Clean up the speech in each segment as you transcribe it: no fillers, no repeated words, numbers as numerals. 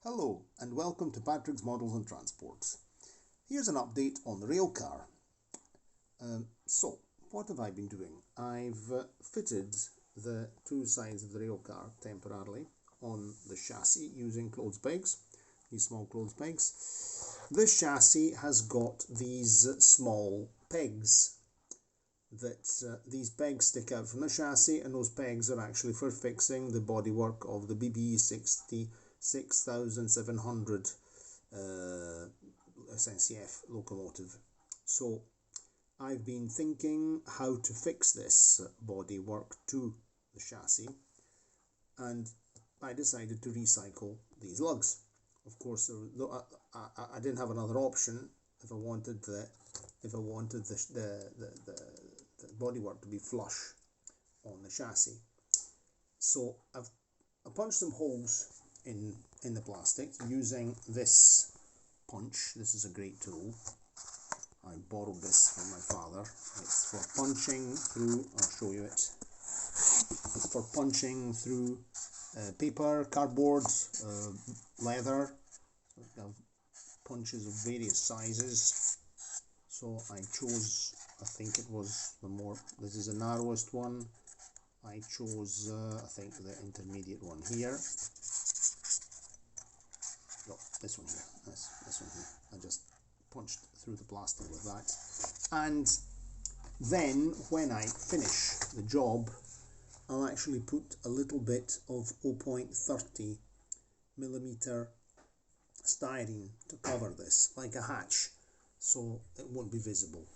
Hello and welcome to Patrick's Models and Transports. Here's an update on the railcar. So, what have I been doing? I've fitted the two sides of the railcar temporarily on the chassis using clothes pegs, these small clothes pegs. This chassis has got these small pegs these pegs stick out from the chassis, and those pegs are actually for fixing the bodywork of the BBE 6700 SNCF locomotive. So I've been thinking how to fix this bodywork to the chassis, and I decided to recycle these lugs. Of course, I didn't have another option if I wanted the bodywork to be flush on the chassis. So I punched some holes in the plastic using this punch. This is a great tool. I borrowed this from my father. It's for punching through, I'll show you it. It's for punching through paper, cardboard, leather. Punches of various sizes. So I chose, I think it was this is the narrowest one. I chose, I think, the intermediate one here. No, this one here. This one here. I just punched through the plastic with that. And then when I finish the job, I'll actually put a little bit of 0.30 millimeter styrene to cover this, like a hatch, so it won't be visible.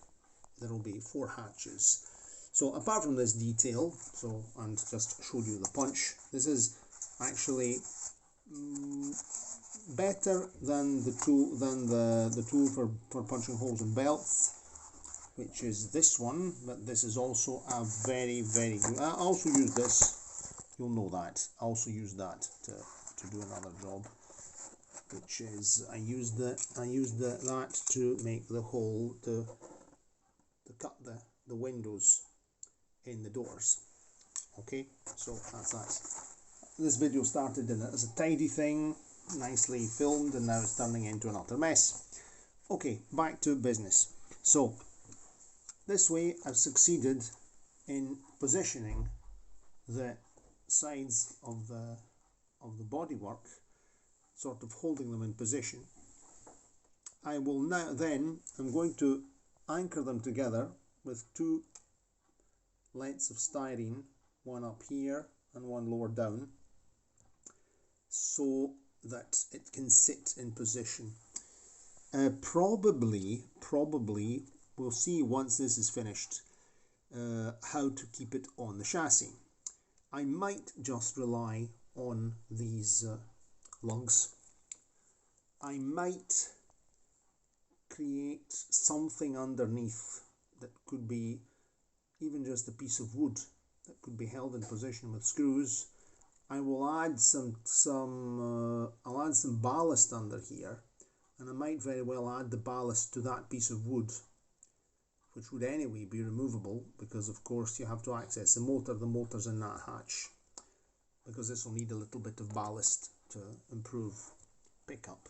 There will be 4 hatches. So apart from this detail, and just showed you the punch, this is actually better than the tool for punching holes in belts, which is this one. But this is also a very good. I also use this. You'll know that. I also use that to do another job, which is I used that to make the hole to cut the windows in the doors. Okay, so that's that. This video started as a tidy thing, nicely filmed, and now it's turning into an utter mess. Okay, back to business. So this way I've succeeded in positioning the sides of the bodywork, sort of holding them in position. I will now I'm going to anchor them together with 2 lengths of styrene, one up here and one lower down, so that it can sit in position. Probably we'll see once this is finished how to keep it on the chassis. I might just rely on these lugs. I might create something underneath that could be even just a piece of wood that could be held in position with screws. I will add I'll add some ballast under here, and I might very well add the ballast to that piece of wood, which would anyway be removable, because of course you have to access the motor. The motor's in that hatch, because this will need a little bit of ballast to improve pickup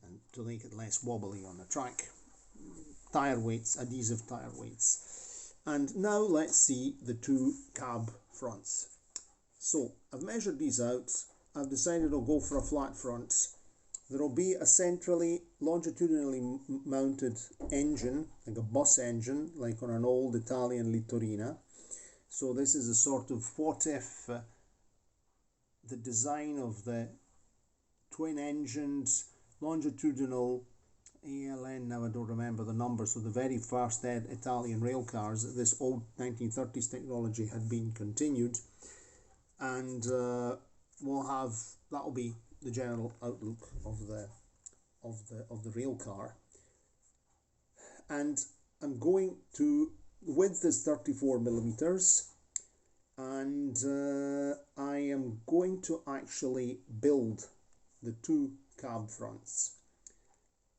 and to make it less wobbly on the track. Tire weights, adhesive tire weights. And now let's see the 2 cab fronts. So I've measured these out. I've decided I'll go for a flat front. There will be a centrally longitudinally mounted engine, like a bus engine, like on an old Italian Littorina. So this is a sort of, what if the design of the twin engined longitudinal ALN, now I don't remember the number, so the very first Italian rail cars, this old 1930s technology had been continued, and that'll be the general outlook of the rail car. And I'm going to, the width is 34 millimeters, and I am going to actually build the 2 cab fronts,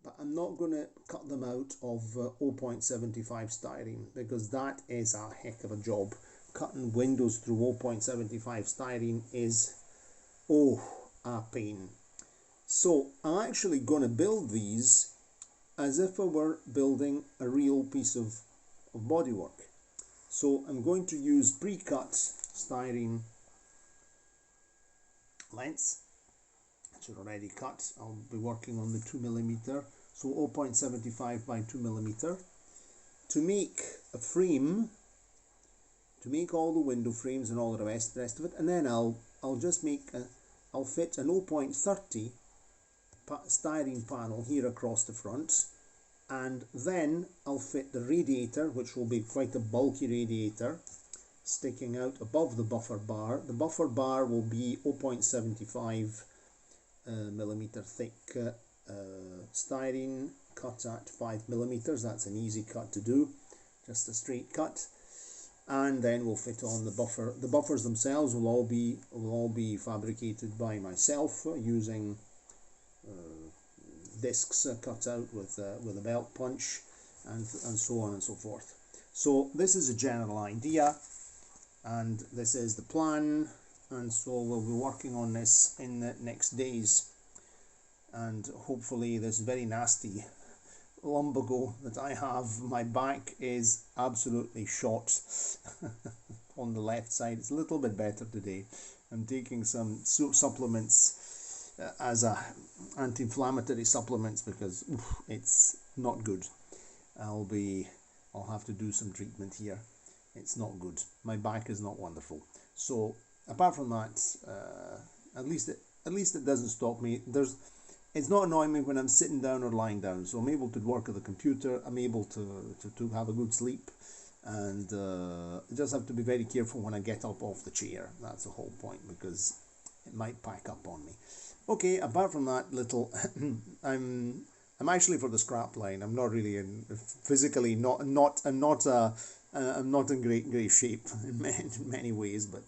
but I'm not going to cut them out of 0.75 styrene, because that is a heck of a job. Cutting windows through 0.75 styrene is a pain. So I'm actually going to build these as if I were building a real piece of bodywork. So I'm going to use pre-cut styrene lengths, which are already cut. I'll be working on the 2mm, so 0.75 by 2mm. To make a frame, to make all the window frames and all the rest of it, and then I'll just make I'll fit a 0.30 styrene panel here across the front, and then I'll fit the radiator, which will be quite a bulky radiator, sticking out above the buffer bar. The buffer bar will be 0.75 millimeter thick styrene, cut at 5mm. That's an easy cut to do, just a straight cut. And then we'll fit on the buffer. The buffers themselves will all be fabricated by myself using discs cut out with a belt punch, and so on and so forth. So this is a general idea, and this is the plan, and so we'll be working on this in the next days, and hopefully this very nasty lumbago that I have, my back is absolutely shot on the left side. It's a little bit better today. I'm taking some supplements as anti-inflammatory supplements because it's not good. I'll have to do some treatment here. It's not good. My back is not wonderful. So apart from that, at least it doesn't stop me. It's not annoying me when I'm sitting down or lying down, so I'm able to work at the computer, I'm able to have a good sleep, and I just have to be very careful when I get up off the chair. That's the whole point, because it might pack up on me. Okay, apart from that little, I'm actually for the scrap line. I'm not really physically I'm not in great shape in many ways, but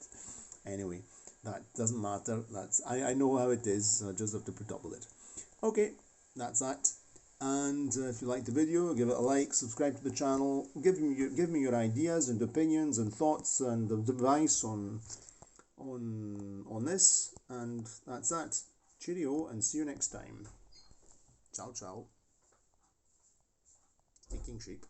anyway, that doesn't matter. I know how it is, so I just have to put up with it. Okay, that's that. And if you liked the video, give it a like, subscribe to the channel, give me your ideas and opinions and thoughts and advice on this. And that's that. Cheerio, and see you next time. Ciao, ciao. Taking shape.